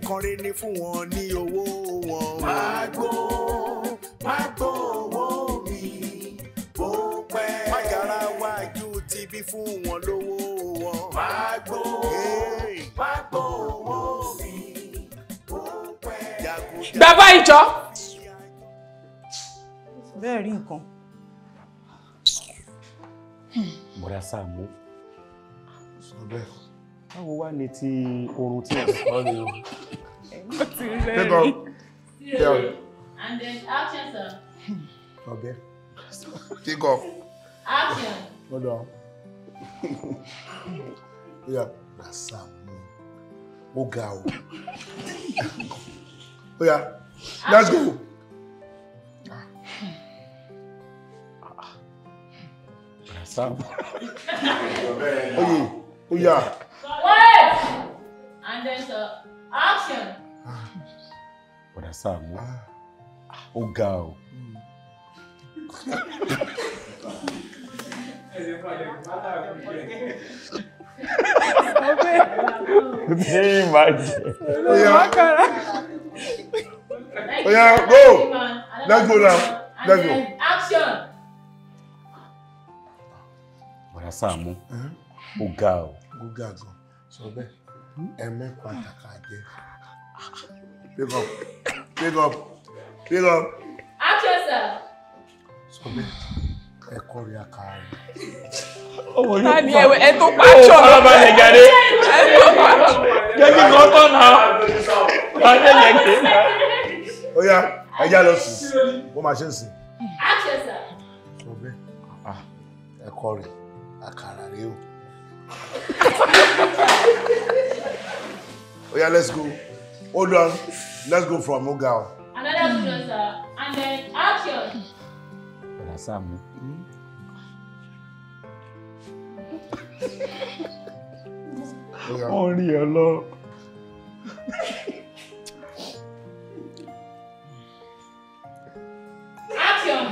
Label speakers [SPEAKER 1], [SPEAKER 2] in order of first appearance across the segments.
[SPEAKER 1] nǹkan rẹ̀ ní fún wọn ní owó wọn.
[SPEAKER 2] Má gbó owó mi bó pẹ́.
[SPEAKER 1] Má yára wájú ti bí fún wọn lówó wọn.
[SPEAKER 2] Má gbó owó mi bó pẹ́.
[SPEAKER 3] Bàbá ìjọ. Bẹ́ẹ̀ rí nǹkan.
[SPEAKER 4] Bọ̀dá Sàámú.
[SPEAKER 5] Sọ bẹ́ẹ̀.
[SPEAKER 4] Báwo wá ní ti oorun tí ẹ̀ sọ ni o?
[SPEAKER 5] Take off. Yeah.
[SPEAKER 6] And then action, sir.
[SPEAKER 5] Okay. Take off.
[SPEAKER 6] Action.
[SPEAKER 5] Hold on. Yeah. Sàámú. Ó ga o. Oh yeah. Let's go.
[SPEAKER 4] Sàámú.
[SPEAKER 5] Oh yeah.
[SPEAKER 6] Wait. And then, sir, action.
[SPEAKER 4] Bọ̀dá Sàámú. Ó ga o.
[SPEAKER 5] Oh yeah, go. Let's go now. Let's go.
[SPEAKER 6] Action.
[SPEAKER 4] Bọ̀dá Sàámú. Ó ga o.
[SPEAKER 5] Ó ga gan. Sọ bẹ́ẹ̀. Ẹ̀mẹ́fà tàkà jẹ́. Pick up. Pick up. Pick up.
[SPEAKER 6] Action, sir.
[SPEAKER 5] Sọ bẹ́ẹ̀. Ẹ̀kọ́ rí àkàrà rẹ̀.
[SPEAKER 3] Tani ẹ tó pa aṣọ.
[SPEAKER 4] Ọlọ́ba lè jáde. Jẹ́ kí nǹkan tọ̀ náà. Ọjọ́ yẹ kí.
[SPEAKER 5] Ó yá, ẹja lọ sùn. Ó máa ṣe ń sìn.
[SPEAKER 6] Action, sir.
[SPEAKER 5] Sọ bẹ́ẹ̀. Ẹ̀kọ́ rí àkàrà rẹ̀ o. Oh yeah, let's go. Hold on. Let's go from Ogal.
[SPEAKER 6] Another action, sir. And then action.
[SPEAKER 4] Bọ̀dá Sàámú. Wọ́n rí ẹ lọ.
[SPEAKER 6] Action.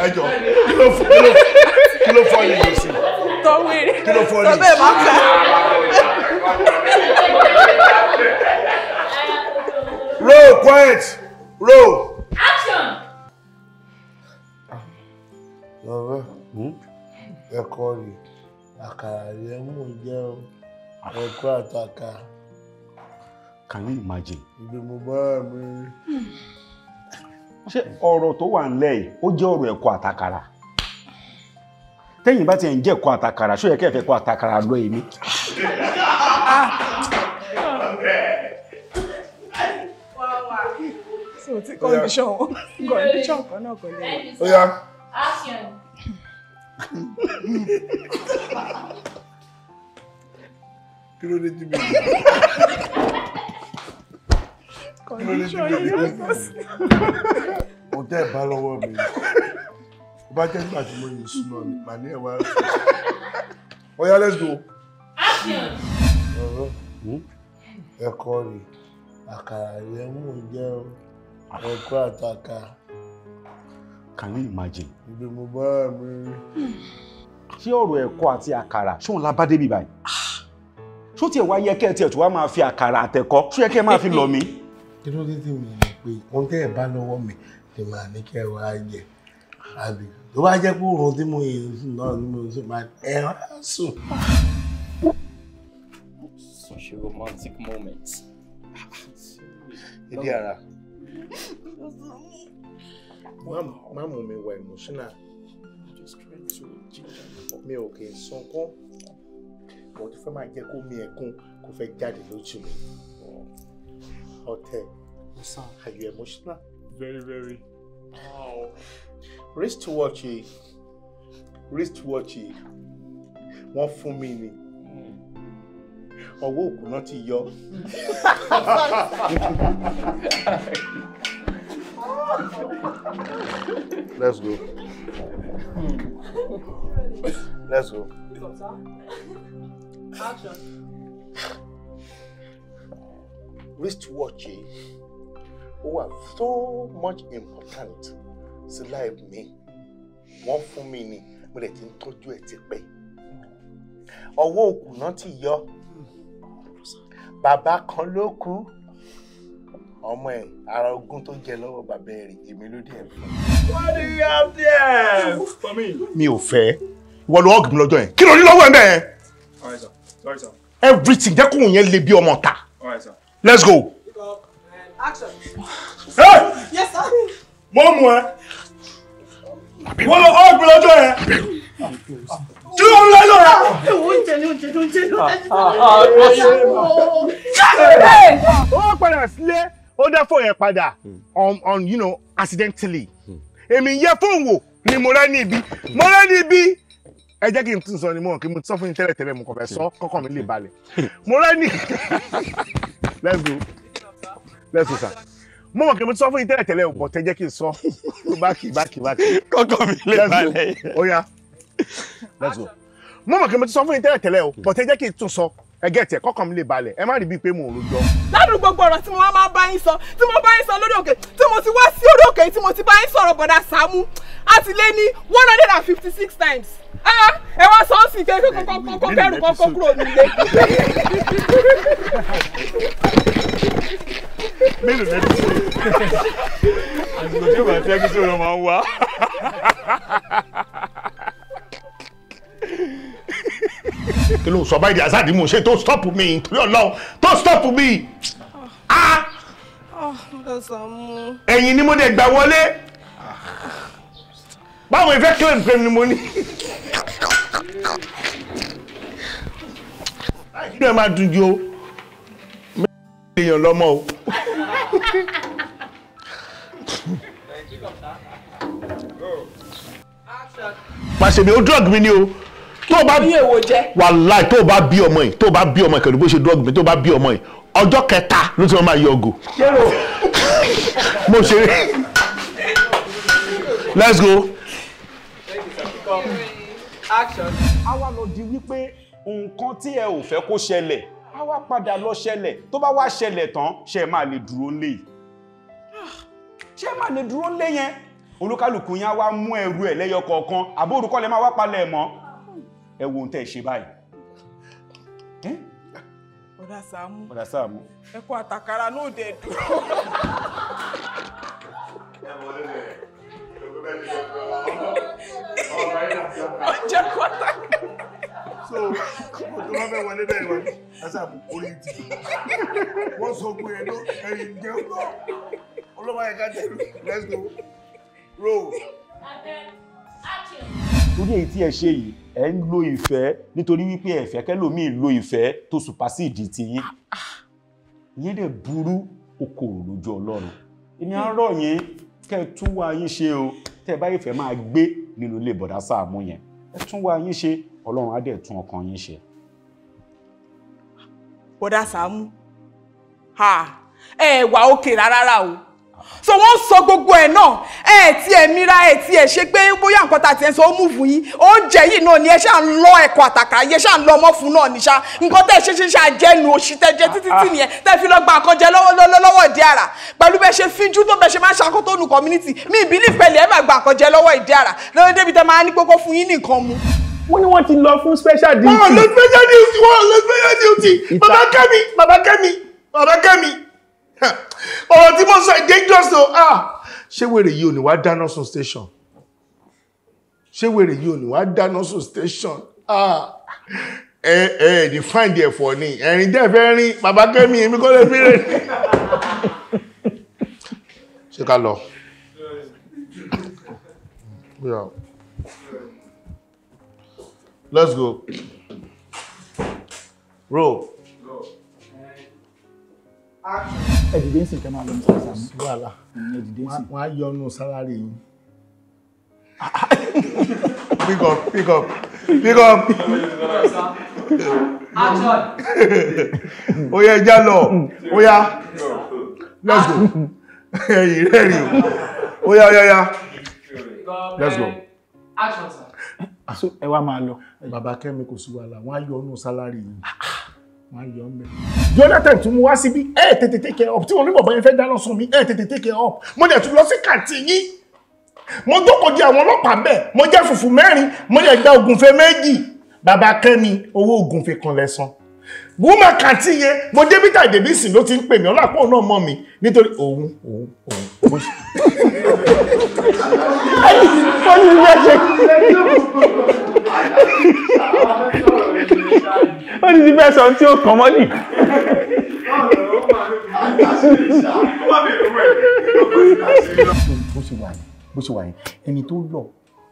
[SPEAKER 5] Ẹjọ, kí ló fọ́ yìí lọ sí?
[SPEAKER 3] Tọ́wé.
[SPEAKER 5] Kí ló fọ́ yìí?
[SPEAKER 3] Tọ́bẹ̀ máa kà.
[SPEAKER 5] Roll, quiet. Roll.
[SPEAKER 6] Action.
[SPEAKER 5] Lọ́wọ́, ẹ̀kọ́ rí àkàrà rẹ̀ mú jẹ́ o. Ẹ̀kọ́ àtàkà.
[SPEAKER 4] Can you imagine?
[SPEAKER 5] Ibi mo bá mi.
[SPEAKER 4] Ṣé ọ̀rọ̀ tó wà ńlẹ̀ yìí ó jẹ́ ọ̀rọ̀ ẹ̀kọ́ àtàkàrà? Tẹ́yìn bá ti ń jẹ́ ẹ̀kọ́ àtàkàrà, ṣó yẹ kẹ́ ẹ fẹ́ ẹ̀kọ́ àtàkàrà lọ èmi?
[SPEAKER 3] So ti condition kan náà kò lè.
[SPEAKER 5] Ó yá.
[SPEAKER 6] Action.
[SPEAKER 5] Kí ló dé tí mi?
[SPEAKER 3] Condition yìí yàtọ̀ sí.
[SPEAKER 5] Mo tẹ́ ẹ̀ bá lọ́wọ́ mi. Bá jẹ́ nígbà tí mo yìí súná ni, màá ní ẹ̀wà. Ó yá, let's go.
[SPEAKER 6] Action.
[SPEAKER 5] Ẹ̀kọ́ rí àkàrà rẹ̀ mú jẹ́ o. Ẹ̀kọ́ àtàkà.
[SPEAKER 4] Can you imagine?
[SPEAKER 5] Ibi mo bá mi.
[SPEAKER 4] Ṣé ọ̀rọ̀ ẹ̀kọ́ àti àkàrà ṣóun la bá débi báyìí? Ṣó tiẹ̀ wá yẹ kẹ́ ẹ tiẹ̀ tó wá máa fi àkàrà àtẹ̀kọ́? Ṣó yẹ kẹ́ ẹ máa fi lọ̀ mí?
[SPEAKER 5] Kí ló dé tí mi ní pé ohun tẹ́ ẹ̀ bá lọ́wọ́ mi ni màá ní kẹ́ ẹ wá jẹ? Àbí tó bá jẹ́ pé oorun tí mo yẹ sùn náà ni mo sùn máa ẹ̀ wá sùn.
[SPEAKER 7] Such a romantic moment.
[SPEAKER 5] Ìdí ara. Má mú mi wà emotional.
[SPEAKER 7] Just trying to change.
[SPEAKER 5] Mi ò kì í sunkún. Mo ti fẹ́ máa jẹ́ kó mi ẹ̀kún kó fẹ́ jáde lójú mi. Hotel. Are you emotional?
[SPEAKER 7] Very, very. Wow.
[SPEAKER 5] Wristwatch. Wọ́n fún mi ni. Ọwọ́ òkú náà ti yọ. Let's go. Let's go.
[SPEAKER 6] Action.
[SPEAKER 5] Wristwatch was so much important sí life mi. Wọ́n fún mi ni mo lè ti ń tọ́jú ẹ̀ ti pẹ́. ọwọ́ òkú náà ti yọ bàbá kan ló kú ọmọ ẹ̀ ara ogún tó jẹ lọ́wọ́ bàbá ẹ̀ rí èmi ló dé ẹ̀ fún.
[SPEAKER 4] What do you have there for me?
[SPEAKER 5] mi ò fẹ́ ìwọ ló hug mi lọ́jọ́ yẹn kí ló ní lọ́wọ́ ẹ̀ bẹ́ẹ̀.
[SPEAKER 7] All right, sir. Sorry, sir.
[SPEAKER 5] Everything jẹ́ kóhun yẹn le bí ọmọ ta.
[SPEAKER 7] All right, sir.
[SPEAKER 5] Let's go.
[SPEAKER 2] Action.
[SPEAKER 5] Hey!
[SPEAKER 2] Yes, sir.
[SPEAKER 5] Mo mú ẹ. Wọ́n lọ hug mi lọ́jọ́ yẹn. Tí ó ń lọ lọ́ra. Ó padà sílé, ó dá fóònù yẹn padà on you know accidentally. Èmi yẹ fóònù wò ni mo rẹ́ ní ibi. Mo rẹ́ ní ibi. Ẹ jẹ́ kí n tún sọ ni mo kí mo sọ fún yín tẹ́lẹ̀ tẹ́lẹ̀ mo kàn fẹ́ sọ kọ́kàn mi lè balẹ̀. Mo rẹ́ ní. Let's go. Let's go, sir. Mo mọ̀ kí mo sọ fún yín tẹ́lẹ̀ tẹ́lẹ̀ but ẹ jẹ́ kí n sọ. Báàkì.
[SPEAKER 4] Kọ́kọ́ mi lè balẹ̀.
[SPEAKER 5] Ó yá. Let's go. Mo mọ̀ kí mo sọ fún yín tẹ́lẹ̀ tẹ́lẹ̀ but ẹ jẹ́ kí n tún sọ. Ẹ get ẹ kọ́kàn mi lè balẹ̀. Ẹ má rí bíi pé mo ò rojọ́.
[SPEAKER 3] Ládùúgbò gbogbo ọ̀rọ̀ tí mo máa bá yín sọ tí mo bá yín sọ lórí òkè tí mo ti wá sí orí òkè tí mo ti bá yín sọ̀rọ̀ bọ̀dà Sàámú àti lé ní 156 times. Ẹ wá sọ ọ́ sì pé kọ́kọ́ kẹ́rù kọ́kọ́ kúrò nílé.
[SPEAKER 5] Mélòó lẹ́nu sí?
[SPEAKER 7] Àsìkò tí ó bá tẹ́ kí sọ̀rọ̀ máa ń wá.
[SPEAKER 5] Kí ló sọ báyìí Azadi mo ṣe tó stop mi torí Ọlọ́run tó stop mi. Ẹ̀yin ni mo dẹ̀ gbà wọlé. Báwo ìfẹ́ claim pé ni mo ní. Kí ló máa dùn jù o? Èèyàn lọ́mọ o. Pàṣẹ mi ó drug mi ni o. Tó bá
[SPEAKER 3] Bí èwo jẹ́.
[SPEAKER 5] wàláì tó bá bí ọmọ yìí tó bá bí ọmọ yìí pẹ̀lú bó ṣe drug mi tó bá bí ọmọ yìí ọjọ́ kẹta ló ti máa yọ ọgò. Mo ṣe rí. Let's go.
[SPEAKER 2] Action.
[SPEAKER 4] A wá lọ di wípé nǹkan tí ẹ ò fẹ́ kó ṣẹlẹ̀ a wá padà lọ ṣẹlẹ̀ tó bá wá ṣẹlẹ̀ tán ṣe é máa lè dúró ńlé yìí. Ṣé ẹ máa lè dúró ńlé yẹn? Olúkálùkù yẹn á wá mú ẹrù ẹ̀ lẹ́yọ kọ̀ọ̀kan àbó orúkọ lẹ máa wá palẹ̀ mọ́. Ẹ wo ohun tẹ́ ẹ ṣe báyìí.
[SPEAKER 3] Bọ̀dà Sàámú.
[SPEAKER 4] Bọ̀dà Sàámú.
[SPEAKER 3] Ẹ kú àtàkàrà náà dẹ̀ dùn. Ọjọ́ kọ́tà.
[SPEAKER 5] So, tó bá fẹ́ wọlé bẹ́ẹ̀ wọlé, Asabu orí ti. Wọ́n sọ pé ẹ̀dọ́ ẹ̀yìn jẹ́ ọ̀gọ́. Olúwa ẹ̀ka tẹ̀lú. Let's go. Roll.
[SPEAKER 6] Action.
[SPEAKER 4] Torí èyí tí ẹ ṣe yìí ẹ ń lo ìfẹ́ nítorí wípé ẹ fẹ́ kẹ́lòmíì lo ìfẹ́ tó supersede ti yín. Ìyẹn dẹ̀ burú okòrò lójú Ọlọ́run. Èmi á rọ̀ yín kẹ́ ẹ tún wá yín ṣe o tẹ́ ẹ bá ìfẹ́ máa gbé nínú ilé bọ̀dá Sàámú yẹn. Ẹ tún wá yín ṣe Ọlọ́run á dẹ̀ tún ọkàn yín ṣe.
[SPEAKER 3] Bọ̀dà Sàámú. Ẹ wà òkè rárá o. So wọ́n sọ gbogbo ẹ̀ náà tí ẹ̀ mira tí ẹ̀ ṣe pé bóyá nǹkan tá ti ẹ̀ sọ ó mú fún yín oúnjẹ yìí náà ni ẹ ṣáà ń lọ ẹ̀kọ́ àtàkà yẹ ṣáà ń lọ ọmọ fún náà ní ṣá nǹkan tẹ́ ẹ ṣe àjẹnu òṣì tẹ́ jẹ títí tí nìyẹn tẹ́ fi lọ gba nǹkan jẹ lọ́wọ́ ìdí àrà pẹ̀lú bẹ́ẹ̀ ṣe fíjú tó bẹ́ẹ̀ ṣe máa ń ṣàkóso nù community mi ìbílẹ̀ pẹ̀lẹ́ ẹ̀ máa gba nǹkan jẹ lọ́wọ́ ìdí àrà lórí débi tẹ́ máa ní kókó fún yín nìkan mu.
[SPEAKER 4] Wọ́n ní wọ́n ti lọ fún special duty.
[SPEAKER 5] Wọ́n lọ special duty. Bàbá Kẹ́mi. Ọ̀rọ̀ tí mo sọ dangerous o. Ṣé wèrè yìí ò ní wá dáná sun station? Ní find ẹ̀ fọ̀ ni. Ẹ̀rin dẹ́ fẹ́ rin Bàbá Kẹ́mi èmi kọ́ lè fi rẹ̀. Ṣé ká lọ? Yeah. Let's go. Roll.
[SPEAKER 8] Ẹ dìde ń sìn kẹ́ máa lọ Mr. Sàámú.
[SPEAKER 5] Wàhálà.
[SPEAKER 8] Ẹ dìde ń sìn.
[SPEAKER 5] Wọ́n á yọnu sálárì yín. Pick up.
[SPEAKER 2] Action.
[SPEAKER 5] Ó yá ẹja lọ. Ó yá. Let's go. Ẹ̀yìn rẹ̀ rí o. Ó yá. Let's go.
[SPEAKER 2] Action, sir.
[SPEAKER 8] So ẹ wá máa lọ.
[SPEAKER 5] Bàbá Kẹ́mi kò sí wàhálà. Wọ́n á yọnu sálárì yín. Wọ́n á yọ mẹ́. Jonathan tún mú wá síbí. Tètè take care up. Tí wọ́n ní bàbá yẹn fẹ́ dáná sun mi. Tètè take care up. Mo dẹ̀ tún lọ sí kàntì yín. Mo jókòó di àwọn ọlọ́pàá bẹ́ẹ̀. Mo jẹ́ fùfú 4. Mo dẹ̀ gba ògùnfẹ́ 2. bàbá Kẹ́mi owó oògùn fi kan lẹ́san woman kàntí yẹn mo débítà débísì ló ti ń pè mí ọlápọ̀ náà mọ́ mi nítorí òun
[SPEAKER 7] ó ní ti bẹ́ẹ̀ sọ tí ó kàn mọ́ nì.
[SPEAKER 5] bó ṣe wà yẹn ẹni tó lọ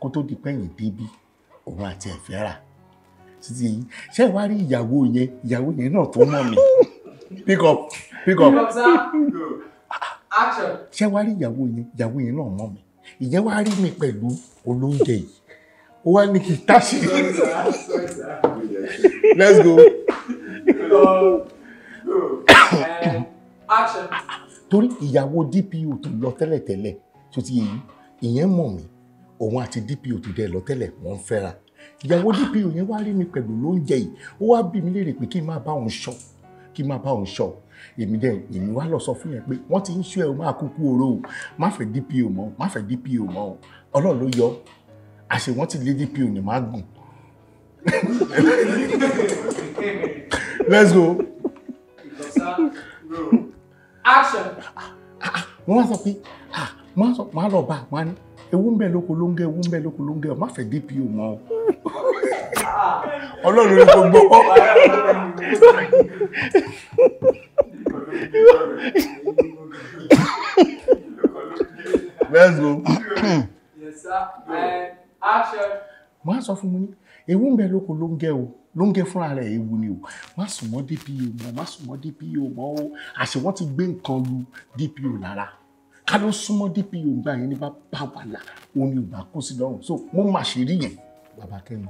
[SPEAKER 5] kó tó di pẹ́yìn bíbí òun àti ẹ̀fẹ́ rà títí yìí ṣé wàá rí ìyàwó yẹn náà tó mọ̀ mí pick up ṣé wàá rí ìyàwó yẹn náà mọ̀ mí ìyẹn wàá rí mi pẹ̀lú olóúnjẹ yìí ó wá ní kí n táṣì let's go. torí ìyàwó DPO tó lọ tẹ́lẹ̀tẹ́lẹ̀ tó ti yẹ ìyẹn mọ̀ mí òun àti DPO tó dẹ̀ lọ tẹ́lẹ̀ wọ́n fẹ́ra ìyàwó DPO yẹn wá rí mi pẹ̀lú lóúnjẹ yìí ó wá bí mi léèrè pé kí n máa bá òun ṣọ́ èmi wá lọ sọ fún yẹn pé wọ́n ti ń ṣọ́ ẹ o máa kúkú oró o má fẹ́ DPO mọ́ o Ọlọ́run ló yọ àṣẹ wọ́n ti lé DPO ní má gùn. Let's go.
[SPEAKER 9] Action.
[SPEAKER 5] Wọ́n wá sọ pé máa lọ bá wá ní ewu ń bẹ lóko ló ń gẹ má fẹ́ DPO mọ́ o. Ọlọ́run ní gbogbo ọ́. Let's go.
[SPEAKER 9] Yes, sir. And action.
[SPEAKER 5] Má sọ fún mi ní ewu ń bẹ lóko ló ń gẹ o ló ń gẹ fúnra rẹ̀ ewu ni o má sùn mọ́ DPO mọ́ o àṣẹ wọ́n ti gbé nǹkan lu DPO lára ká ló súnmọ́ DPO gbà yẹn ní bá wà là òun ni ò bá kó sí lọ́rùn so mo mà ṣe rí yẹn bàbá Kẹ́mi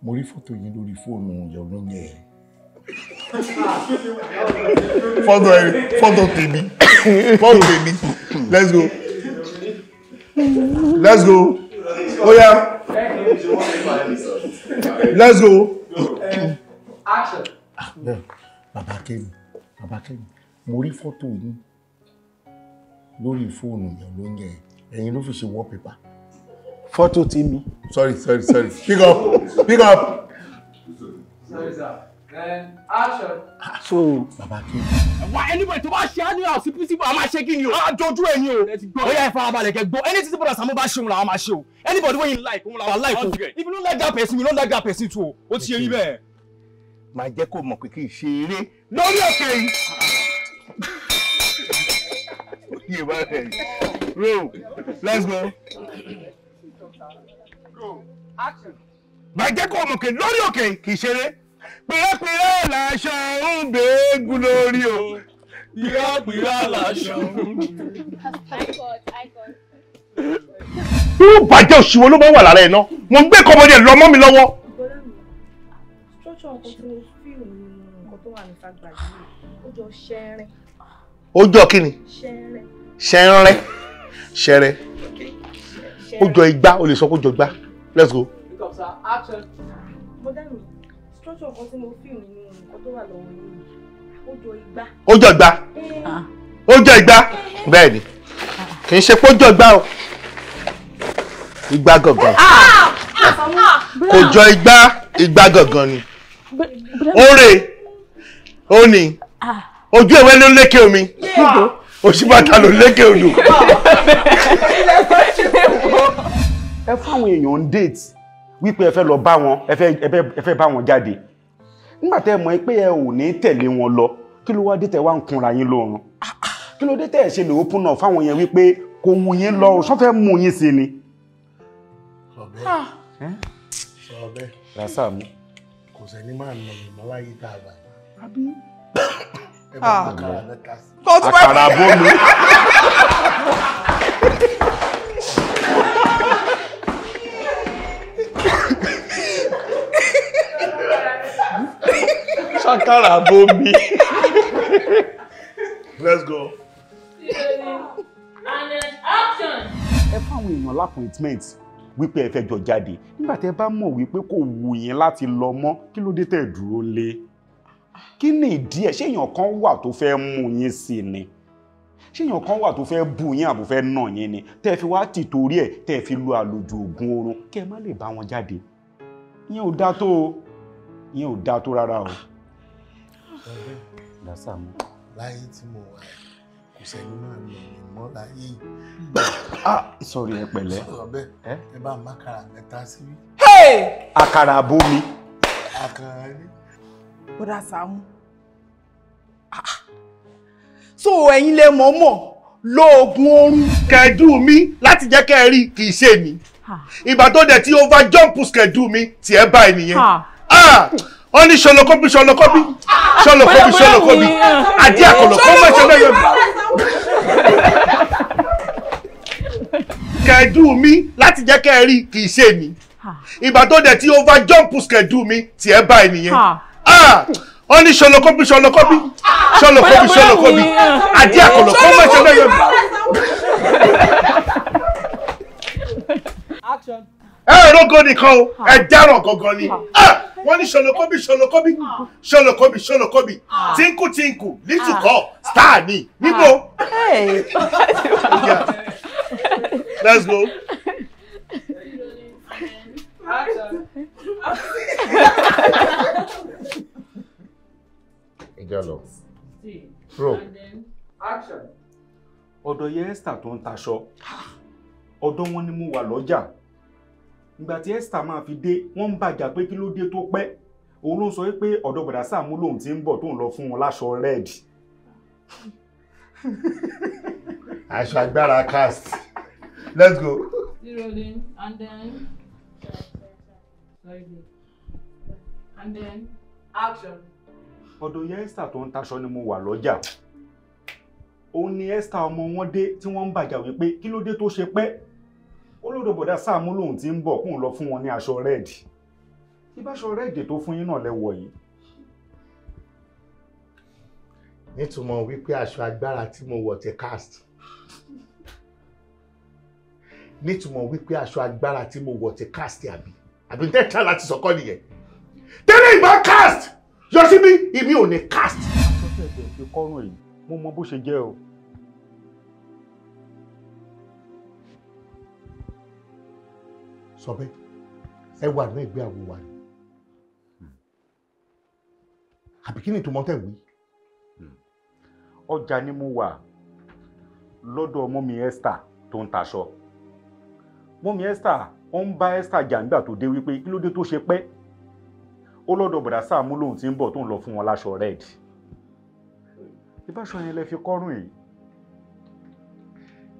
[SPEAKER 5] mo rí fọ́tò yẹn lórí fóònù ìyọ̀rọ̀ yẹn fọ́tò tèmi let's go oya let's go.
[SPEAKER 9] Action.
[SPEAKER 5] Bàbá Kẹ́mi mo rí fọ́tò yín lórí fóònù ìyọ̀rọ̀ yẹn ẹ̀yin ló fi ṣe wallpaper.
[SPEAKER 8] Fọ́tò tí mi.
[SPEAKER 5] Sorry. Pick up.
[SPEAKER 9] Sorry, sir. Then action.
[SPEAKER 8] So,
[SPEAKER 5] Bàbá Kẹ́mi.
[SPEAKER 7] Wá anybody tó bá ṣe á ní ọ̀sìn principal a máa ṣe kí ni o. A dojú ẹ̀ ni o. Ó yá ìfarabalẹ̀ kẹ́ gbọ́. Ẹni títí bọ́dà Sàámú bá ṣe òun làwọn máa ṣe o. Anybody wey you like òun làwọn like o. If you don't like that person, you don't like that person too o. Ó ti ṣe yí bẹ́ẹ̀.
[SPEAKER 5] Màá jẹ́ kó mọ̀ pé kì í ṣe eré lórí òkè yìí. Roll. Let's go.
[SPEAKER 9] Action.
[SPEAKER 5] Màá jẹ́ kó mọ̀ pé lórí òkè yìí kì í ṣe eré. Pìrẹ́pìrẹ́ làṣọ ń gbẹ́gun lórí o.
[SPEAKER 7] Pìrẹ́pìrẹ́ làṣọ.
[SPEAKER 5] Irú bàjẹ́ òṣìwò ló máa wà lára ẹ̀ náà. Mo ń gbé kọ́mọdé lọ mọ́ mi lọ́wọ́.
[SPEAKER 10] Structure nǹkan tó fíìmù ni nǹkan tó wà ní fagbà yìí. Ó jọ ṣẹ́rẹ́.
[SPEAKER 5] Ó jọ kí ni? Ṣẹ́rẹ́. Ó jọ igbá, o lè sọ pé ó jọ igbá. Let's go.
[SPEAKER 9] Pick up, sir. Action.
[SPEAKER 10] Mọ́dẹ́mì, structure nǹkan tí mo fíìmù ni nǹkan tó wà lọ́wọ́ yìí. Ó jọ igbá.
[SPEAKER 5] Ó jọ igbá. Bẹ́ẹ̀ ni. Kì í ṣe pé ó jọ igbá o. Igbá gangan. Kò jọ igbá gangan ni. Ó ní. Ojú ewé ló lékè omi. Òṣìbàtà ló lékè odò.
[SPEAKER 4] Ẹ fún àwọn èèyàn ń date wípé ẹ fẹ́ lọ bá wọn, ẹ fẹ́ bá wọn jáde. Nígbà tẹ́ mọ̀ pé ẹ ò ní tẹ̀lé wọn lọ, kí ló wá dé tẹ́ wá ń kunra yín lọ́rùn? Kí ló dé tẹ́ ṣe lè open up fáwọn yẹn wípé kò wù yín lọ́rùn, ṣó fẹ́ mú yín sí ni?
[SPEAKER 5] Sọ bẹ́ẹ̀.
[SPEAKER 4] Sàámú.
[SPEAKER 5] Kò sẹ́ni máa nà mí mọ́ láyé tá a wà.
[SPEAKER 4] Àkàrà bómi. Ṣàkàrà bómi.
[SPEAKER 5] Let's go.
[SPEAKER 6] And then action.
[SPEAKER 4] Ẹ fún àwọn èèyàn lápọ̀ìntmẹ́ǹt wípé ẹ fẹ́ jọ jáde. Nígbà tẹ́ bá mọ̀ wípé kò wù yín láti lọ mọ́, kí ló dé tẹ́ dúró lé? Kí ni ìdí ẹ̀? Ṣé èèyàn kan wà tó fẹ́ mú yín sí ni? Ṣé èèyàn kan wà tó fẹ́ bú yín àbò fẹ́ nà yín ni? Tẹ́ fi wá tìtorí ẹ̀ tẹ́ fi lu àlòjù ògùn oorun kẹ́ ẹ má lè bá wọn jáde. ìyẹn ò dá tó o ìyẹn ò dá tó rárá o. Sàámú.
[SPEAKER 1] Láyé tí mo wà kò sẹ́ni máa lọ ìmọ̀ láyé.
[SPEAKER 4] Sorry ẹ pẹ̀lẹ́.
[SPEAKER 1] Ẹ bá mákàrà mẹ́ta sí.
[SPEAKER 4] Àkàrà abomi.
[SPEAKER 1] Àkàrà ní.
[SPEAKER 3] Bọ́dà Sàámú. So ẹ̀yin lè mọ̀ọ́mọ̀ lo oògùn oorun.
[SPEAKER 5] Schedule mi láti jẹ́ kẹ́ ẹ rí kì í ṣe mi. Ìgbà tó dẹ̀ tí over jump schedule mi tí ẹ bá ènìyàn. Wọ́n ní ṣọlọ́kọ́bí. Àdí àkọlọ́kọ́ mẹ́sẹ̀ lẹ́yìn. Schedule mi láti jẹ́ kẹ́ ẹ rí kì í ṣe mi. Ìgbà tó dẹ̀ tí over jump schedule mi tí ẹ bá ènìyàn. Wọ́n ní ṣọlọ́kọ́bí. Àdí àkọlọ́kọ́ mẹ́sẹ̀ lẹ́yìn.
[SPEAKER 9] Action.
[SPEAKER 5] Rógó nìkan o, ẹ dáràn gangan ni. Wọ́n ní ṣọlọ́kọ́bí. Tínkù, lítùkọ́, star ni. Níbo? Let's go.
[SPEAKER 9] Action.
[SPEAKER 5] Ìjọlọ. Pro.
[SPEAKER 9] Action.
[SPEAKER 4] Ọ̀dọ̀ yẹ Esther tó ń taṣọ. Ọ̀dọ̀ wọn ni mo wà lọ́jà. Ìgbà tí Esther máa fi dé, wọ́n ń bàjà pé kí ló dé tó pẹ́. Òun ló ń sọ pé ọ̀dọ̀ bọ̀dà Sàámú lòun ti ń bọ̀ tó ń lọ fún wọn láṣọ red.
[SPEAKER 5] Aṣọ agbára cast. Let's go.
[SPEAKER 6] Rolling and then and then
[SPEAKER 9] Action.
[SPEAKER 4] Ọ̀dọ̀ yẹ Esther tó ń taṣọ ni mo wà lọ́jà. Òun ni Esther ọmọ wọn dé tí wọ́n ń bàjà wípé kí ló dé tó ṣe pẹ́. Olódò bọ̀dá Sàámú lòun ti ń bọ̀ kóun lọ fún wọn ní aṣọ red. Ìbáṣọ red tó fún yín náà lẹ́wọ̀ yìí.
[SPEAKER 5] Nítumọ̀ wípé aṣọ agbára tí mo wọ̀ ti cast. Nítumọ̀ wípé aṣọ agbára tí mo wọ̀ ti cast àbí tẹ́tà láti sọ̀kọ́ nìyẹn. Tẹ́lẹ̀ ìgbà cast yọ síbí ìmí ò ní cast.
[SPEAKER 4] Aṣọ tẹ̀tẹ̀ fi kọ́rùn èyí mo mọ bó ṣe jẹ́ o.
[SPEAKER 5] Sọ bẹ́ẹ̀ ẹ wà ní ẹgbẹ́ àwọ̀ wa ni. Àbí kí ni ìtumọ̀ tẹ̀ wí?
[SPEAKER 4] Ọjà ni mo wà lọ́dọ̀ mọ́mí Esther tó ń taṣọ. Mọ́mí Esther wọ́n ń bá Esther jà nígbà tó dé wípé kí ló dé tó ṣe pẹ́. Ó lọ́dọ̀ bọ̀dà Sàámú lòun ti ń bọ̀ tó ń lọ fún wọn láṣọ red. Ìbáṣọ yẹn lẹ fi kọ́rùn èyí.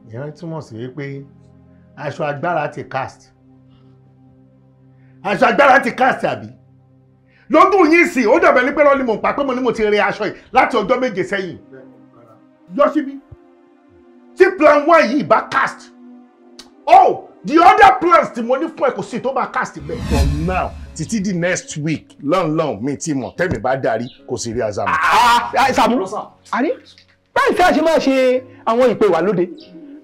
[SPEAKER 5] Ìyẹn túmọ̀ sí wípé aṣọ agbára ti cast. Aṣọ agbára ti cast àbí? Lọ́dún yìí sì ó dàbẹ̀ ní pé lọ́ọ́ ni mo pa pé mo ní mo ti rẹ aṣọ yìí láti ọjọ́ méje sẹ́yìn. Yọ síbí. Tí plan 1 yìí bá cast. Oh, the other plans tí mo ní fún ẹ kò sí tó bá cast bẹ́ẹ̀. From now títí di next week long mi tí mọ̀ tẹ́mi bá darí kò sí rí Sàámú.
[SPEAKER 8] Sàámú àrí báyìí tí a ṣe máa ṣe àwọn ìpè wà lóde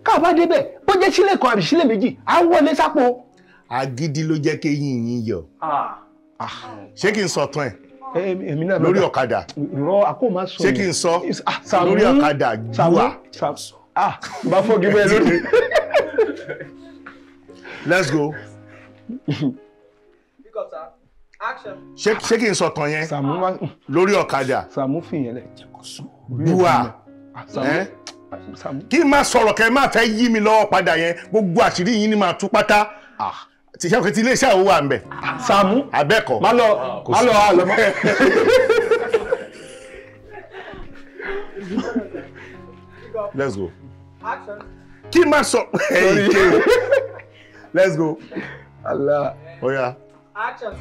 [SPEAKER 8] ká bá débẹ̀ bó jẹ́ sílẹ̀ kan àbí sílẹ̀ méjì á wọlé sápò.
[SPEAKER 5] Agídí ló jẹ́ kéyìn yín yọ. Ṣé kí n sọ tán ẹ̀?
[SPEAKER 8] Èmi náà
[SPEAKER 5] lórí ọ̀kadà.
[SPEAKER 8] Rọ àkó máa sọ.
[SPEAKER 5] Ṣé kí n sọ lórí ọ̀kadà jùwà?
[SPEAKER 8] Bá fọ́gi bẹ́ẹ̀ lórí.
[SPEAKER 5] Let's go.
[SPEAKER 9] Action.
[SPEAKER 5] Ṣé kí n sọ tán yẹn? Lórí ọ̀kadà.
[SPEAKER 8] Sàámú fìyẹn lẹ̀ jẹ́ kó sùn.
[SPEAKER 5] Bùwà. Kí n máa sọ̀rọ̀ kẹ́ ẹ máa fẹ́ yí mi lọ́wọ́ padà yẹn gbogbo àṣírí yín ni máa tú pátá. Tìṣẹ́ òkè tí iléeṣẹ́ àwọn wà ń bẹ̀.
[SPEAKER 8] Sàámú.
[SPEAKER 5] Abẹ́ẹ̀kọ́.
[SPEAKER 8] Má lọ mọ́.
[SPEAKER 5] Let's go.
[SPEAKER 9] Action.
[SPEAKER 5] Kí n máa sọ. Let's go.
[SPEAKER 8] Allah.
[SPEAKER 5] Oya.
[SPEAKER 9] Action.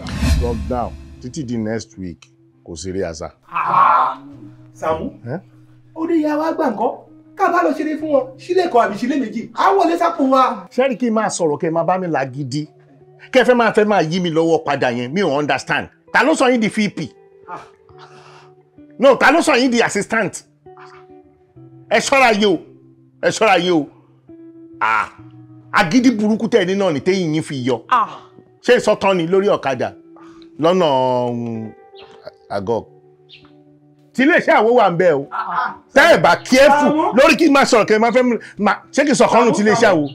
[SPEAKER 5] Lockdown títí di next week kò sí rí àṣà.
[SPEAKER 8] Sàámú. Ó dé ya wá gbà ńkọ́ ká bá lọ ṣeré fún wọn sílẹ̀ kan àbí sílẹ̀ méjì á wọlé sápò wa.
[SPEAKER 5] Ṣẹ́rí kí n máa sọ̀rọ̀ kẹ́ ẹ máa bá mi là gidi kẹ́ ẹ fẹ́ máa yí mi lọ́wọ́ padà yẹn mi ò understand. Ta ló sọ yín di VP? No, ta ló sọ yín di assistant? Ẹ ṣọ́ra yìí o. Agídí burúkú tẹ̀ ní náà ní téyìn yín fi yọ. Ṣé ìsọtán ni lórí ọ̀kadà lọ́nà àgọ́? Tí iléeṣẹ́ àwo wà ń bẹ o. Tẹ́ ẹ̀ bá careful lórí kí n máa sọ̀rọ̀ kẹ́ ẹ máa fẹ́ ṣé kí n sọ̀kan nù tí iléeṣẹ́ àwo?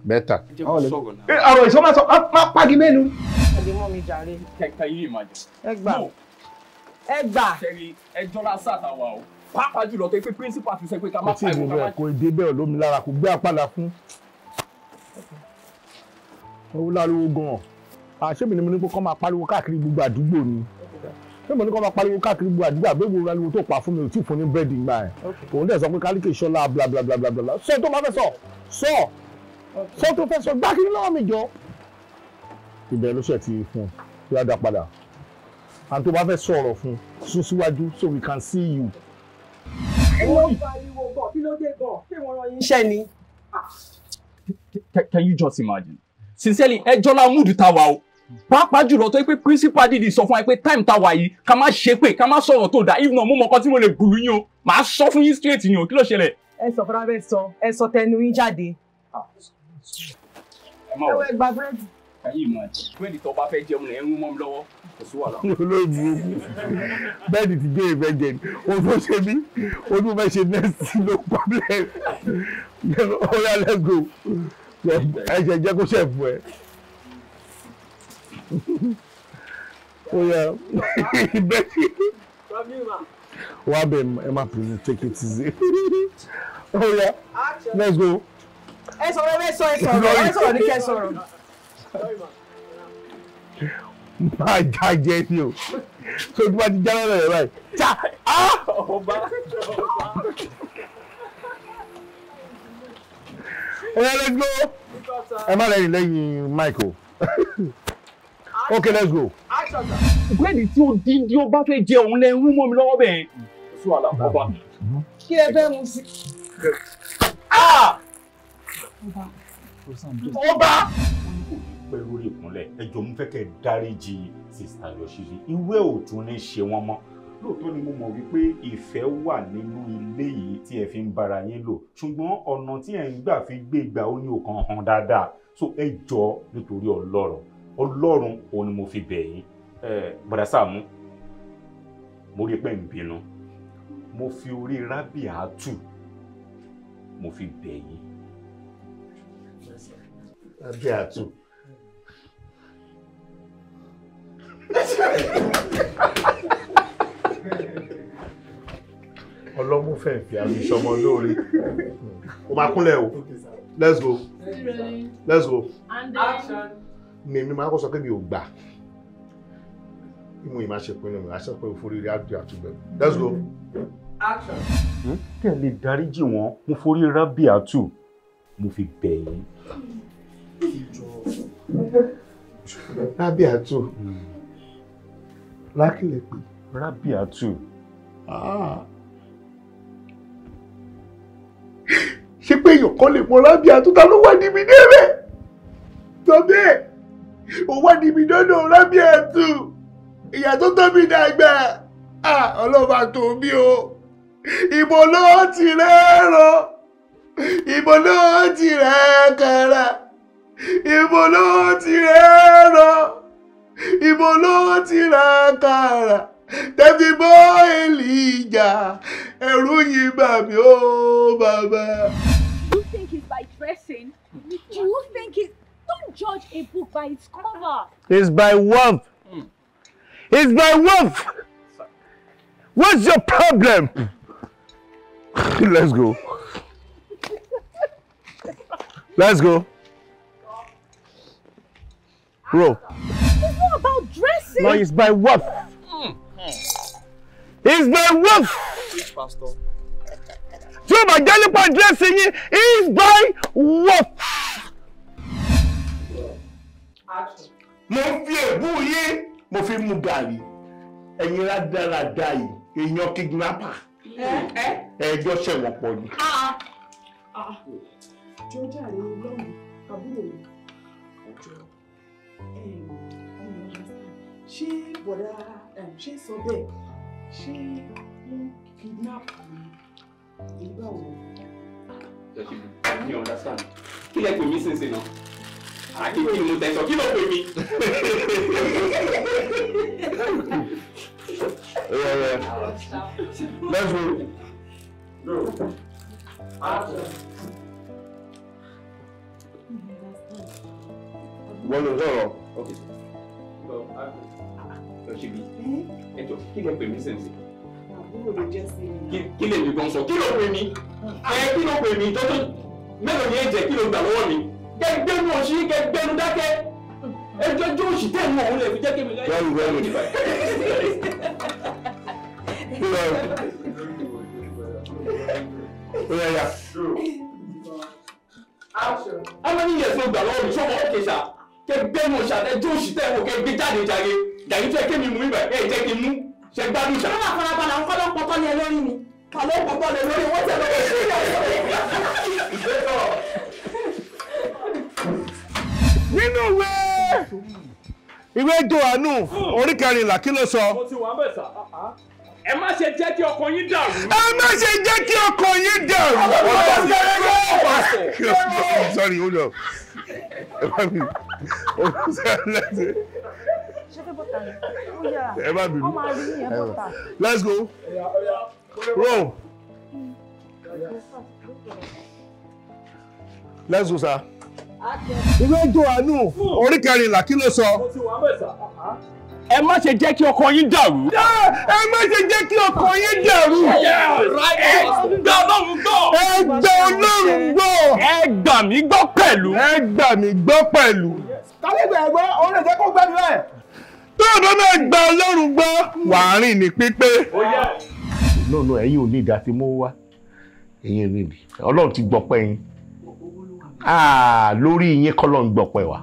[SPEAKER 8] Better.
[SPEAKER 7] Ọ̀rọ̀
[SPEAKER 8] ìṣọ́ máa pagi mẹ́nu.
[SPEAKER 10] Ẹ̀dẹ̀ mọ́ mi jàre.
[SPEAKER 7] Kẹ̀kẹ́ yìí máa jẹ.
[SPEAKER 10] Ẹ gbà. Ẹ gbà.
[SPEAKER 7] Ṣẹ́rí ẹjọ́ lásán àtàwà o. Pàápàá jùlọ tó pé principal fi sọ pé ká má pa ìwọ̀n ká má.
[SPEAKER 8] Kò dé bẹ́ẹ̀ lómi lára kò gbé àpàdà fún. Owó láriwo gan-an. Àṣé mi ni mo ní pé kọ́ máa pariwo káàkiri gbogbo àdúgbò ni. Ṣé mo ní kọ́ máa pariwo káàkiri gbogbo àdúgbò àbẹ́wò ariwo tó pa fún mi ò tí ì fún ní búrẹ́dì ńgbà ẹ̀. Òun dẹ̀ sọ pé kálíkè ṣọlá bla bla bla bla bla. Sọ tó máa fẹ́ sọ. Sọ tó fẹ́ sọ gbá kiri lọ́wọ́ mi jọ. Ibẹ̀ ló ṣẹ̀ ti fún un. Bí a dá padà. And tó bá fẹ́ sọ̀rọ̀ fún sún síwájú so we can see you.
[SPEAKER 10] Iṣẹ́ ni.
[SPEAKER 7] Can you just imagine? Sincerely, ẹjọ́ la mood ta wà o. Pàápàá jùlọ tó pé principal dìdì sọ fún wa pé time ta wà yìí ká má ṣe pé ká má sọ̀rọ̀ tó dáa. If not, mo mọ nǹkan tí mo lè gbùlù yín o. Màá sọ fún yín straight ni o. Kí ló ṣẹlẹ̀?
[SPEAKER 10] Ẹ sọ fúnra bẹ́ẹ̀ sọ. Ẹ sọ tẹnu yín jáde. Ẹ wọ ẹgbàá búrẹ́dì.
[SPEAKER 7] Can you imagine? Búrẹ́dì tó bá fẹ́ jẹun lẹ̀ ń mọ́ mi lọ́wọ́. Kò sí wàhálà.
[SPEAKER 8] Olóògùn bẹ́ẹ̀ni ti gbé ìfẹ́ jẹ ni ohun tó ṣe mí ohun tó fẹ́ ṣe next no problem. Oya let's go. Ẹ jẹ́ kó ṣe fún ẹ. Oya wà bẹ̀ ẹ máa pè take it easy. Oya let's go.
[SPEAKER 10] Ẹ sọ̀rọ̀ ẹ sọ̀rọ̀ ní kẹ́ sọ̀rọ̀.
[SPEAKER 8] Máa já jẹ ni o. So tí wọ́n ti já lọ́rọ̀ rẹ̀ báyìí. Já Oya let's go. Ẹ má lẹ́yìn Michael. Okay, let's go.
[SPEAKER 7] Búrẹ́dì tí ó dín ó bá fẹ́ jẹ òun lẹ́rú mọ́ mi lọ́wọ́ bẹ́ẹ̀. Kò sí wàhálà ọba.
[SPEAKER 10] Kí ẹ fẹ́ mu sí?
[SPEAKER 7] Ọba!
[SPEAKER 4] Pẹ̀lú orí ìkúnlẹ̀ ẹjọ́ mú fẹ́ kẹ́ dáríjì Sista Yọ̀ṣíbí. Ìwé òtún ní ṣe wọ́n mọ́. Lóòótọ́ ni mo mọ̀ wípé ìfẹ́ wà nínú ilé yìí tí ẹ fi ń bára yín lò. Ṣùgbọ́n ọ̀nà tí ẹ̀ ń gbà fi gbé ìgbà ó ní òkan hàn dáadáa. So ẹ jọ̀ọ́ nítorí Ọlọ́run òun ni mo fi bẹ̀ yín. Bọ̀dá Sàámú, mo rí pé ń bínú. Mo fi orí Rábíàtù mo fi bẹ̀ yín. Rábíàtù. Ọlọ́mú fẹ́ fi àmì ìṣọmọ lórí. O máa kúnlẹ̀ o. Let's go. Let's go.
[SPEAKER 6] And action.
[SPEAKER 8] Mi máa kọ́ sọ pé mi ò gbà. Ìmú ìmáṣe pinnu mi, àṣẹ pé òfin rí Rábíàtù bẹ̀rẹ̀. Let's go.
[SPEAKER 9] Action.
[SPEAKER 4] Kẹ́ lè dáríjì wọ́n, mo forí Rábíàtù mo fi bẹ̀ yín.
[SPEAKER 8] Rábíàtù. Lákìlẹ̀ pé.
[SPEAKER 4] Rábíàtù.
[SPEAKER 8] Ṣé pé èèyàn kan lè mọ Rábíàtù ta ló wà níbi débẹ̀? Tọ́bẹ̀, ó wà níbi dọ́dọ̀ Rábíàtù. Ìyá tó tóbi dàgbà. Ọlọ́ba tó bí o. Ìbò ló ti rẹ́rọ. Ìbò ló ti rẹ́ kàrà. Ìbò ló ti rẹ́rọ. Ìbò ló ti rẹ́ kàrà. Tẹ́bí bọ́ Èlíjà. Ẹ̀rù yìí bà mí ó bàbá.
[SPEAKER 11] Do you think it's by dressing? Do you think it? Don't judge a book by its cover.
[SPEAKER 8] It's by worth. It's by worth. What's your problem? Let's go. Let's go. Bro.
[SPEAKER 11] It's not about dressing.
[SPEAKER 8] No, it's by worth. It's by worth.
[SPEAKER 7] Pastor.
[SPEAKER 8] So my daily part dressing is by worth.
[SPEAKER 9] Action.
[SPEAKER 8] Mo fi èbú yín, mo fi mú gàrí. Ẹ̀yin rádaràda yìí, èèyàn kidnapper. Ẹjọ́ ṣẹ̀wọ̀n pọ̀ ni.
[SPEAKER 3] Jọjá rẹ lọ́rùn àbúrò rẹ ọjọ́ ṣé bọ̀dá ṣé sọ bẹ́ẹ̀ ṣé wọ́n kidnap mi nígbà wo.
[SPEAKER 7] You understand? Kí lẹ pè mí sínsìn náà? Kí ni mo tẹ̀sán? Kí ló pè mí?
[SPEAKER 8] Let's go.
[SPEAKER 9] Action.
[SPEAKER 4] Wọ́n ló sọ̀rọ̀.
[SPEAKER 7] Ok. Lọ ṣe bí. Ẹjọ́ kí lè pè mí sẹ́nsì?
[SPEAKER 10] Àbúrò ló jẹ́ sí mi.
[SPEAKER 7] Kí lè mi gan sọ? Kí ló pè mí? Kí ló pè mí? Tọ́jú mélòó ni ẹ̀jẹ̀ kí ló gbà lọ́wọ́ mi? Kẹ́gbẹ́nu òṣì kẹ́gbẹ́nu dákẹ́. Ẹjọ́ jó òṣì tẹ̀ mọ́ òun lè fi jẹ́ kí mi láyé. How many years ló gbà lọ́wọ́ mi? Ṣé ọmọ òkè ṣá? Kẹ́gbẹ́nu òṣì àtẹ́jọ́ òṣì tẹ̀ mọ́ kẹ́gbẹ́ jáde jàre. Gàyí tó ẹ kémi mú ibà ẹ jẹ́ kí n mú. Ṣé gbádùn ṣá?
[SPEAKER 10] Wọ́n máa farabalẹ̀ àwọn kọ́lọ́ pọ̀tọ́ ni ẹ lórí mi. Kàlọ́ pọ̀tọ́ ni lórí wọ́n tẹ̀lé
[SPEAKER 5] nínú ìwé Jòhánù orí 14 kí ló sọ.
[SPEAKER 7] Mo ti wà bẹ̀ sà. Ẹ má ṣe jẹ́ kí ọkàn yín dàrú.
[SPEAKER 5] Ẹ má ṣe jẹ́ kí ọkàn yín dàrú. Sorry, hold on. Ẹ má bínú. Let's go. Roll. Let's go, sir. Ìwé Jòhánù orí 14 kí ló sọ.
[SPEAKER 7] Mo ti wà bẹ̀ sà. Ẹ má ṣe jẹ́ kí ọkàn yín dàrú.
[SPEAKER 5] Ẹ má ṣe jẹ́ kí ọkàn yín dàrú.
[SPEAKER 7] Ẹ gbà Ọlọ́run gbọ́.
[SPEAKER 5] Ẹ gbà Ọlọ́run gbọ́.
[SPEAKER 7] Ẹ gbà mí gbọ́ pẹ̀lú.
[SPEAKER 5] Ẹ gbà mí gbọ́ pẹ̀lú.
[SPEAKER 8] Kálígbà ẹ̀gbọ́n, òun lè jẹ́ kó gbẹ́nu ẹ̀.
[SPEAKER 5] Tó o bá máa gba Ọlọ́run gbọ́, wà á rìn ní pípé. No, ẹ̀yin ò ní ìdá tí mo wá. Ẹ̀yin ò ní ìdí. Ọlọ́run ti gbọ́pẹ́ yín. Lórí yín kọ́ Ọlọ́run gbọ́pẹ́ wa.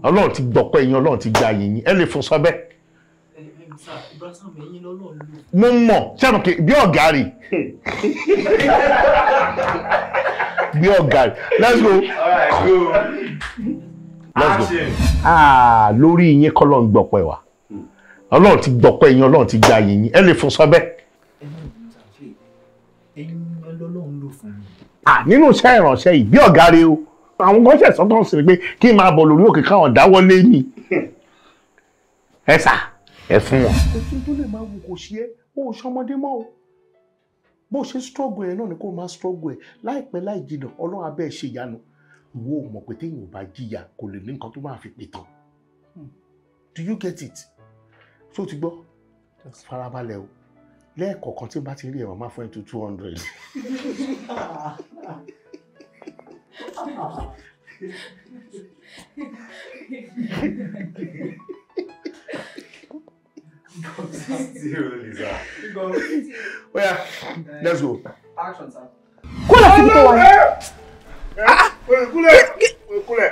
[SPEAKER 5] Ọlọ́run ti gbọ́pẹ́ yín, Ọlọ́run ti gba yín. Ẹ lè fún sọ bẹ́ẹ̀. Mo mọ̀ sẹ́nu kí bí ọ̀gá rè. Bí ọ̀gá rè. Let's go. Let's go. Lórí yín kọ́ Ọlọ́run gbọ́pẹ́ wa. Ọlọ́run ti gbọ́pẹ́ yín, Ọlọ́run ti gba yín. Ẹ lè fún sọ bẹ́ẹ̀. Nínú iṣẹ́ ìrànṣẹ́ yìí bí ọ̀gá rè o. Àwọn gọ́ṣẹ̀ sọ́tọ̀ sí pé kí n máa bọ̀ lórí òkè káwọn dáwọ́ lé ní. Ẹ sà, ẹ fún wọn.
[SPEAKER 8] Kò tún tó lè máa wù kò ṣe é, ó ṣọmọdé mọ́ o. Bó ṣe struggle ẹ̀ náà ni kó máa struggle ẹ̀ láìpẹ́ láì jìnnà Ọlọ́run abẹ́ ṣe ìyanu. Ìwọ ò mọ̀ pé téèyàn ò bá jìyà kò lè ní nǹkan tó máa fi pè tán. Do you get it? Ṣó ti gbọ́? Farabalẹ̀ o. Lẹ́ẹ̀kọ̀ọ̀kan tí n bá ti rí ẹ̀wọ̀n máa fún ẹ tó 200.
[SPEAKER 5] Oh yeah, let's go.
[SPEAKER 9] Action, sir.
[SPEAKER 3] Kúlẹ̀ síbi tó wáyé.
[SPEAKER 5] Kúlẹ̀.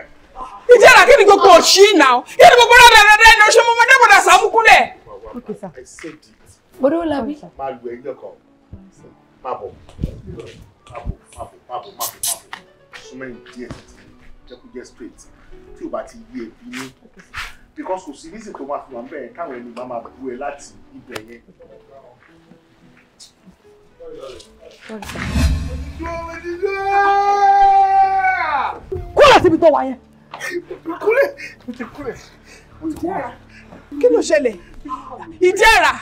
[SPEAKER 3] Ìjẹ́ra kí ni gbogbo òṣì náà? Kí ni gbogbo rẹ̀ ní oṣù mọ́mọdé bọ̀dà Sàámú kúlẹ̀?
[SPEAKER 5] I said it.
[SPEAKER 11] Bọ́dọ̀ wọ́n labi.
[SPEAKER 5] Máa lu ẹjọ́ kan. Má bọ̀. Súnmọ́ ìdí díẹ̀ jẹ́ kó jẹ́ straight. Tí o bá ti yé ẹbí ní. Because kò sí reason tó máa fi wà ń bẹ̀rẹ̀ káwọn ẹni máa bú ẹ láti ibẹ̀ yẹn.
[SPEAKER 3] Kúlẹ̀ síbi tó wáyé.
[SPEAKER 5] Kúlẹ̀.
[SPEAKER 3] Kí ló ṣẹlẹ̀? Ìjẹ́ra.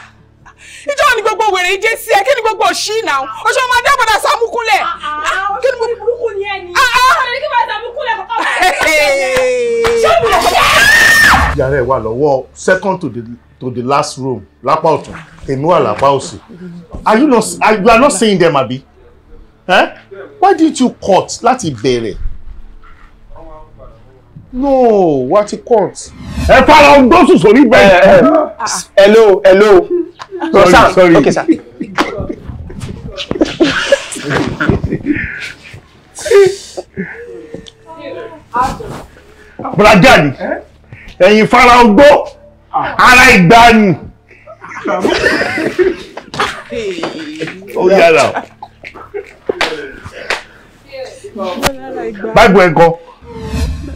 [SPEAKER 3] Ìjọ́ ni gbogbo wèrè ìjẹ́ sí ẹ, kí ni gbogbo òṣì náà? Oṣù ọmọdé bọ̀dà Sàámú kúlẹ̀. Kí ni gbogbo burúkú ni ẹ ní? Ọ̀rẹ́ kí bọ̀dà Sàámú kúlẹ̀ kọ́kọ́ bẹ̀rẹ̀.
[SPEAKER 5] Yàrá ẹ̀ wà lọ́wọ́ second to the last room lápá ọ̀tún èmi wà lápá òsì. You are not seeing them abi? Why didn't you cut láti bẹ̀rẹ̀? No, what he cut? Ẹ fara ọgbọ́sùn sórí bẹ́ẹ̀.
[SPEAKER 4] Hello.
[SPEAKER 5] Sorry.
[SPEAKER 4] Okay, sir.
[SPEAKER 5] Brajani, ẹ̀yin fara ọgbọ́, ara ìgbani. Ó yára. Báìbù ẹ̀kọ́.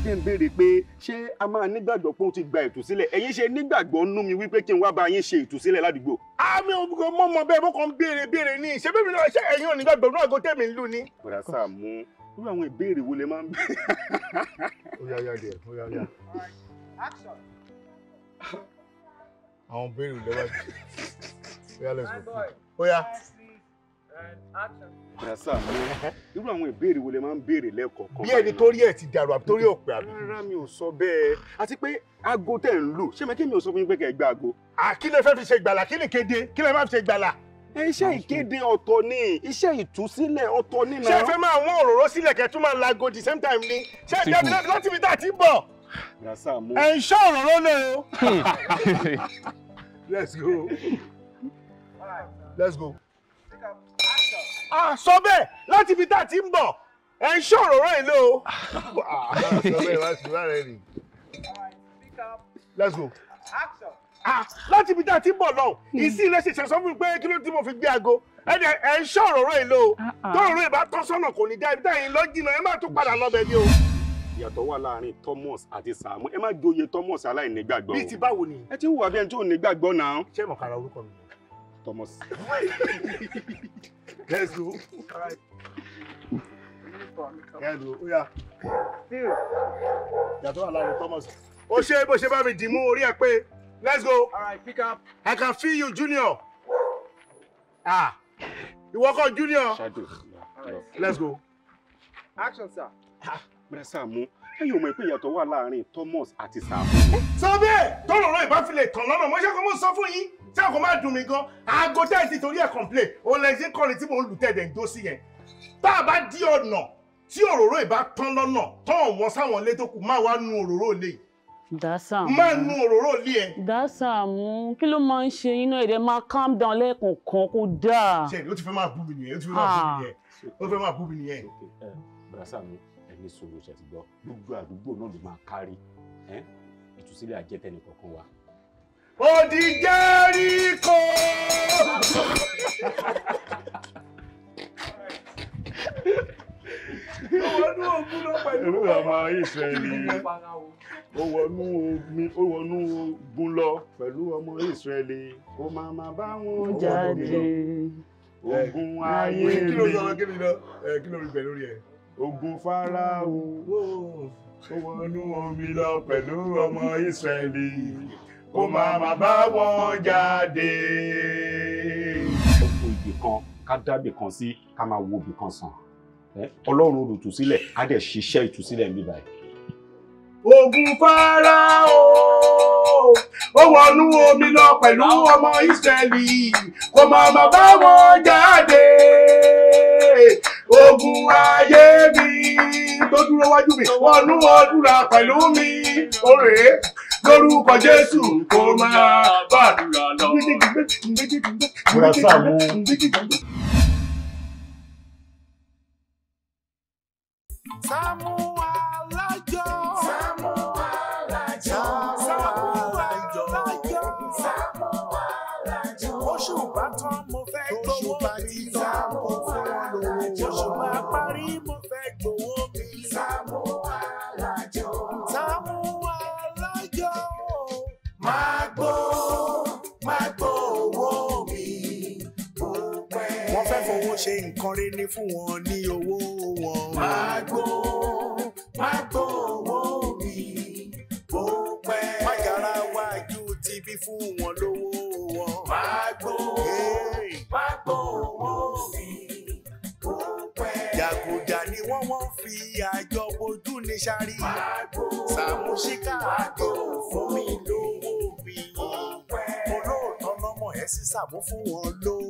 [SPEAKER 4] Ṣé ń béèrè pé ṣé a máa nígbàgbọ́ pé ó ti gba ìtúsílẹ̀? Ẹ̀yin ṣe nígbàgbọ́ nú mi wípé kí n wá bá yín ṣe ìtúsílẹ̀ ládùúgbò.
[SPEAKER 5] Àmì òbúkọ mọ́mọ́ bẹ́ẹ̀ bó kàn béèrè ní. Ṣé bẹ́ẹ̀ mi náà ṣe ẹ̀yin ò nígbàgbọ́ náà kó tẹ̀mí lù ní?
[SPEAKER 4] Bọ̀dá Sàámú, irú àwọn ìbéèrè wo lẹ máa ń béèrè?
[SPEAKER 5] Ó yá. Àwọn béèrè lẹ́wájú. Ó yá, let's go. Ó yá.
[SPEAKER 4] Brasa irú àwọn ìbéèrè wo lẹ máa ń béèrè lẹ́kọ̀ọ̀kan.
[SPEAKER 5] Bí ẹni torí ẹ̀ ti dàrú àbí torí ọ̀pẹ àbí.
[SPEAKER 4] Rárá mi ò sọ bẹ́ẹ̀. Àti pé aago tẹ̀ ń lò ṣé mẹ́kẹ́ mi ò sọ fún yín pé kẹ́ ẹ gbá aago.
[SPEAKER 5] Kí lẹ fẹ́ fi ṣe gbàlà? Kí ni kéde? Kí lẹ máa fi ṣe gbàlà?
[SPEAKER 4] Iṣẹ́ ìkéde ọ̀tọ̀ ni, iṣẹ́ ìtúsílẹ̀ ọ̀tọ̀ ni náà.
[SPEAKER 5] Ṣé ẹ fẹ́ máa wọ́n òróró sílẹ̀ kẹ́ tún máa lago the same time ni? Ṣé ẹ jẹ́ láti fi tá a ti bọ̀?
[SPEAKER 4] Brasa mo.
[SPEAKER 5] Ẹ ń ṣọ́ òróró lé o. Let's go. Let's go. Sọ bẹ́ẹ̀ láti fi tá a ti ń bọ̀. Ẹ ń ṣọ́ òróró yìí lé o. Sọ bẹ́ẹ̀ wá sí wá rẹ̀ nì. Let's go. Láti ibi tá a ti ń bọ̀ lọ, ìsí ilé ṣẹ̀ṣẹ̀ sọ fún mi pé kí ló tí mo fi gbé aago. Ẹ ń ṣọ́ òróró yìí lé o. Tó òróró yìí bá tọ́ sọ́nà kò ní dá ibi táyìn lọ jìnnà ẹ má tún padà lọ́bẹ̀ ni o.
[SPEAKER 4] Ìyàtọ̀ wà láàrin Thomas àti Sàámú. Ẹ má joyè Thomas aláìnígbàgbọ́.
[SPEAKER 5] Bí ti báwo ni?
[SPEAKER 4] Ẹ ti ń hùwà bí ẹni tí ò nígbàgbọ́ náà.
[SPEAKER 5] Ṣé mọ̀kára orúkọ mi?
[SPEAKER 4] Thomas.
[SPEAKER 5] Let's go. Let's go. Oya. Ìyàtọ̀ wà láàrin Thomas. Ó ṣe bó ṣe bá mi dì mú orí ẹ pé. Let's go.
[SPEAKER 7] All right, pick up.
[SPEAKER 5] I can feel you, Junior. Ìwọ kọ́ Junior.
[SPEAKER 4] Shadow.
[SPEAKER 5] Let's go.
[SPEAKER 7] Action, sir.
[SPEAKER 4] Brasa mo. Ẹ̀yin ò mọ̀ pé ìyàtọ̀ wà láàrin Thomas àti Sàámú.
[SPEAKER 5] Sọ bẹ́ẹ̀ tọ́lọ̀rọ̀ ìbáfilẹ̀ tàn lọ́nà mọ́ṣẹ́ kó mọ́ sọ fún yín tí a kò máa dùn mí gan. Aago tẹ́ ti torí ẹ̀ complain òun lẹ́yìn kọrin tí mò ń lù tẹ̀dẹ̀ ń dó sí yẹn. Tá a bá dí ọ̀nà tí òróró ìbá tán lọ́nà tán wọn sáwọn ilé tó kù máa wá nu òróró lé.
[SPEAKER 12] Dásàmú.
[SPEAKER 5] Máa nu òróró lé ẹ.
[SPEAKER 12] Dásàmú kí ló máa ń ṣe yín náà èdè máa calm down lẹ́ẹ̀kọ̀ọ̀kan kó dáa.
[SPEAKER 5] Ṣé ó ti fẹ́ máa bú mi nìyẹn? Ó ti fẹ́ máa bú mi nìyẹn. Ó fẹ́ máa bú mi nìyẹn.
[SPEAKER 4] Brasa mi ẹni sọ̀rọ̀ ṣe ti gbọ́ gbogbo àdúgbò náà ló máa kárí ìtúsílẹ̀ àjẹtẹ̀nì kọ̀ọ̀kan wa.
[SPEAKER 5] Odi Jẹ́ríkò. Ó wọnú ogun lọ pẹ̀lú
[SPEAKER 4] ọmọ Ísírẹ́lì. Ó wọnú ogun lọ pẹ̀lú ọmọ Ísírẹ́lì. Ó máa bá wọn jáde. Ogun ayé mi.
[SPEAKER 5] Kí ló sọ kí ni lọ? Kí ló rí bẹ̀ lórí ẹ̀?
[SPEAKER 4] Ogun Fáráò. Ó wọnú omi lọ pẹ̀lú ọmọ Ísírẹ́lì. Ó máa bá wọn jáde. Ó kó ibì kan ká dábì kan sí ká máa wo ibì kan sàn. Ọlọ́run olùtúsílẹ̀ á dẹ̀ ṣiṣẹ́ ìtúsílẹ̀ níbí báyìí.
[SPEAKER 5] Ogun Fáráò ó wọnú omi lọ pẹ̀lú ọmọ Ísírẹ́lì kó máa bá wọn jáde. Ogun ayé mi tó dúró wájú mi wọnú ọdúnra pẹ̀lú mi. Òrè lórúkọ Jésù kó máa bàdúrà lọ.
[SPEAKER 4] Brasa mo.
[SPEAKER 1] SAAMU ALAJO. SAAMU ALAJO. SAAMU ALAJO. SAAMU ALAJO. Oṣù bá tán mo fẹ́ gbowó mi. SAAMU ALAJO. Oṣù bá parí mo fẹ́ gbowó mi. SAAMU ALAJO. SAAMU ALAJO. Máa gbó owó mi. Wọ́n fẹ́ fowó ṣe nǹkan rere fún wọn ní owó wọn. Máa gbó owó mi. Bó pẹ́. Má yára wájú tibí fún wọn lówó wọn. Máa gbó owó mi. Bó pẹ́. Jàgùjà ni wọ́n fi àjọ bojú ní sáré. Máa gbó. Sàámú ṣíkà àjọ fún mi lówó mi. Bó pẹ́. Olóòótọ́ lọ́mọ ẹ̀ sí Sàámú fún wọn lówó.